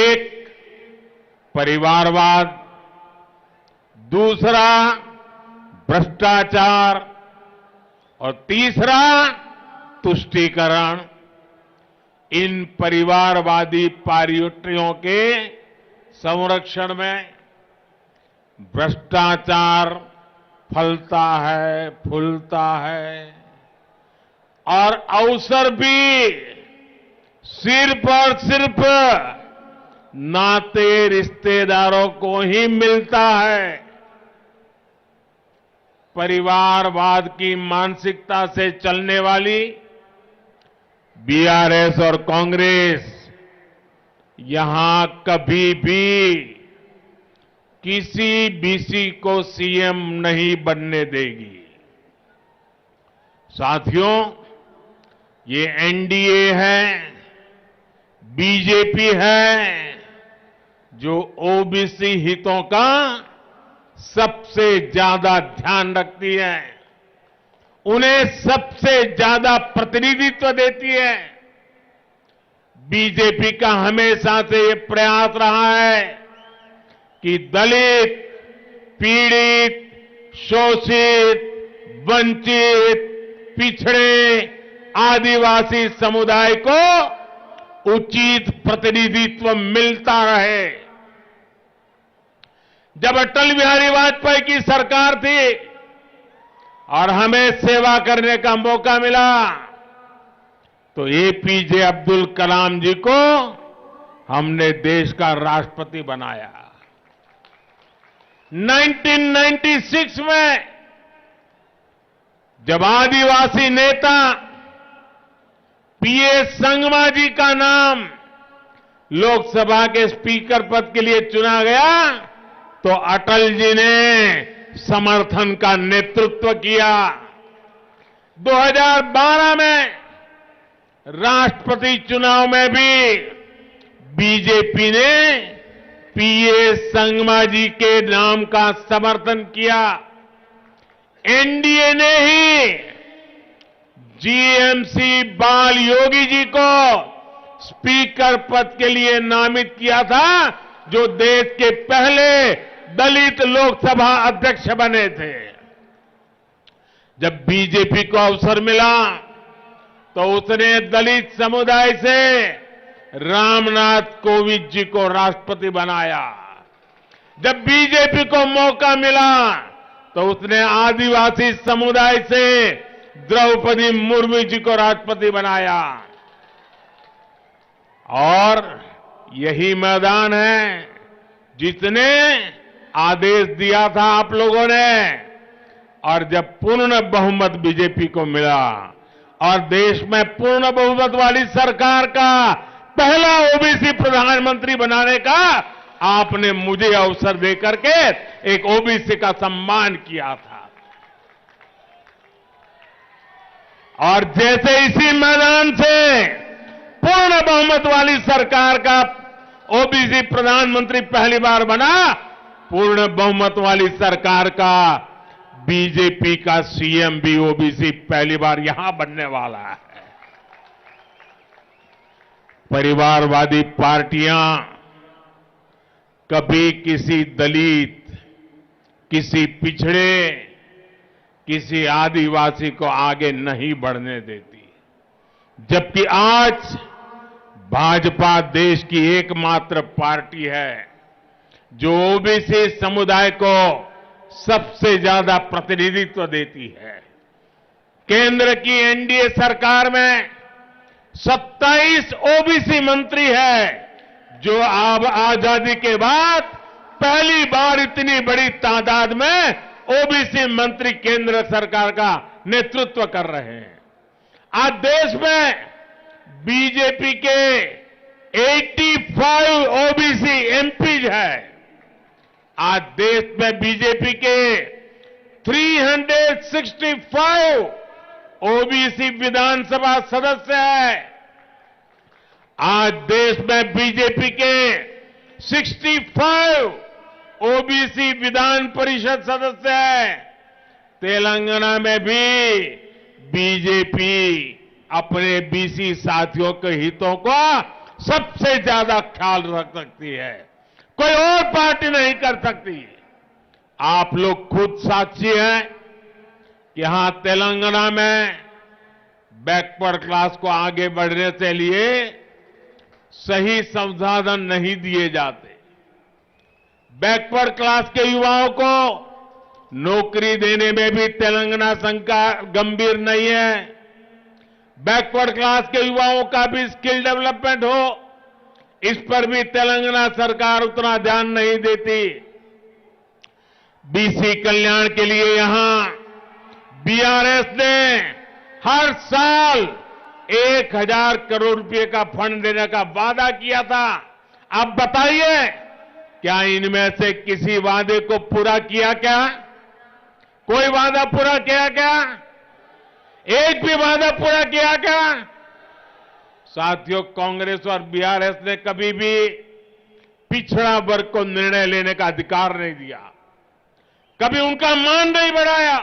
एक परिवारवाद, दूसरा भ्रष्टाचार और तीसरा तुष्टीकरण। इन परिवारवादी पार्टियों के संरक्षण में भ्रष्टाचार फलता है, फूलता है और अवसर भी सिर्फ और सिर्फ नाते रिश्तेदारों को ही मिलता है। परिवारवाद की मानसिकता से चलने वाली बीआरएस और कांग्रेस यहां कभी भी किसी बीसी को सीएम नहीं बनने देगी। साथियों, ये एनडीए है, बीजेपी है, जो ओबीसी हितों का सबसे ज्यादा ध्यान रखती है, उन्हें सबसे ज्यादा प्रतिनिधित्व देती है। बीजेपी का हमेशा से ये प्रयास रहा है कि दलित, पीड़ित, शोषित, वंचित, पिछड़े, आदिवासी समुदाय को उचित प्रतिनिधित्व मिलता रहे। जब अटल बिहारी वाजपेयी की सरकार थी और हमें सेवा करने का मौका मिला तो एपीजे अब्दुल कलाम जी को हमने देश का राष्ट्रपति बनाया। 1996 में जब आदिवासी नेता पीएस संगमा जी का नाम लोकसभा के स्पीकर पद के लिए चुना गया तो अटल जी ने समर्थन का नेतृत्व किया। 2012 में राष्ट्रपति चुनाव में भी बीजेपी ने पीएस संगमा जी के नाम का समर्थन किया। एनडीए ने ही जीएमसी बाल योगी जी को स्पीकर पद के लिए नामित किया था, जो देश के पहले दलित लोकसभा अध्यक्ष बने थे। जब बीजेपी को अवसर मिला तो उसने दलित समुदाय से रामनाथ कोविंद जी को राष्ट्रपति बनाया। जब बीजेपी को मौका मिला तो उसने आदिवासी समुदाय से द्रौपदी मुर्मू जी को राष्ट्रपति बनाया। और यही मैदान है जिसने आदेश दिया था आप लोगों ने। और जब पूर्ण बहुमत बीजेपी को मिला और देश में पूर्ण बहुमत वाली सरकार का पहला ओबीसी प्रधानमंत्री बनाने का आपने मुझे अवसर देकर के एक ओबीसी का सम्मान किया था। और जैसे इसी मैदान से पूर्ण बहुमत वाली सरकार का ओबीसी प्रधानमंत्री पहली बार बना, पूर्ण बहुमत वाली सरकार का बीजेपी का सीएम भी ओबीसी पहली बार यहां बनने वाला है। परिवारवादी पार्टियां कभी किसी दलित, किसी पिछड़े, किसी आदिवासी को आगे नहीं बढ़ने देती, जबकि आज भाजपा देश की एकमात्र पार्टी है जो ओबीसी समुदाय को सबसे ज्यादा प्रतिनिधित्व देती है। केंद्र की एनडीए सरकार में 27 ओबीसी मंत्री है, जो अब आजादी के बाद पहली बार इतनी बड़ी तादाद में ओबीसी मंत्री केंद्र सरकार का नेतृत्व कर रहे हैं। आज देश में बीजेपी के 85 ओबीसी एमपीज है। आज देश में बीजेपी के 365 ओबीसी विधानसभा सदस्य है। आज देश में बीजेपी के 65 ओबीसी विधान परिषद सदस्य है। तेलंगाना में भी बीजेपी अपने बीसी साथियों के हितों को सबसे ज्यादा ख्याल रख सकती है, कोई और पार्टी नहीं कर सकती। आप लोग खुद साक्षी हैं कि यहां तेलंगाना में बैकवर्ड क्लास को आगे बढ़ने के लिए सही संसाधन नहीं दिए जाते। बैकवर्ड क्लास के युवाओं को नौकरी देने में भी तेलंगाना सरकार गंभीर नहीं है। बैकवर्ड क्लास के युवाओं का भी स्किल डेवलपमेंट हो, इस पर भी तेलंगाना सरकार उतना ध्यान नहीं देती। बीसी कल्याण के लिए यहां बीआरएस ने हर साल 1,000 करोड़ रुपए का फंड देने का वादा किया था। अब बताइए, क्या इनमें से किसी वादे को पूरा किया क्या? कोई वादा पूरा किया क्या? एक भी वादा पूरा किया क्या? साथियों, कांग्रेस और बीआरएस ने कभी भी पिछड़ा वर्ग को निर्णय लेने का अधिकार नहीं दिया, कभी उनका मान नहीं बढ़ाया।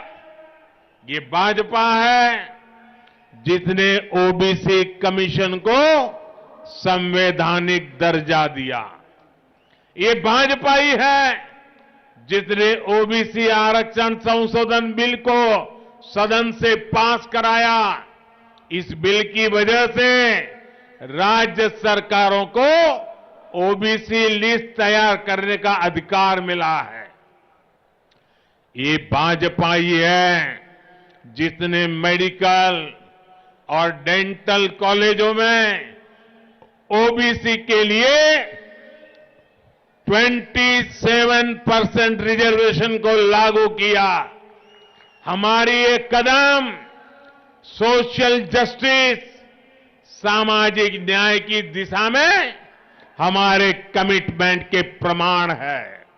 ये भाजपा है जिसने ओबीसी कमीशन को संवैधानिक दर्जा दिया। ये भाजपा ही है जिसने ओबीसी आरक्षण संशोधन बिल को सदन से पास कराया। इस बिल की वजह से राज्य सरकारों को ओबीसी लिस्ट तैयार करने का अधिकार मिला है। ये भाजपा ही है जिसने मेडिकल और डेंटल कॉलेजों में ओबीसी के लिए 27% रिजर्वेशन को लागू किया। हमारी ये कदम सोशल जस्टिस, सामाजिक न्याय की दिशा में हमारे कमिटमेंट के प्रमाण है।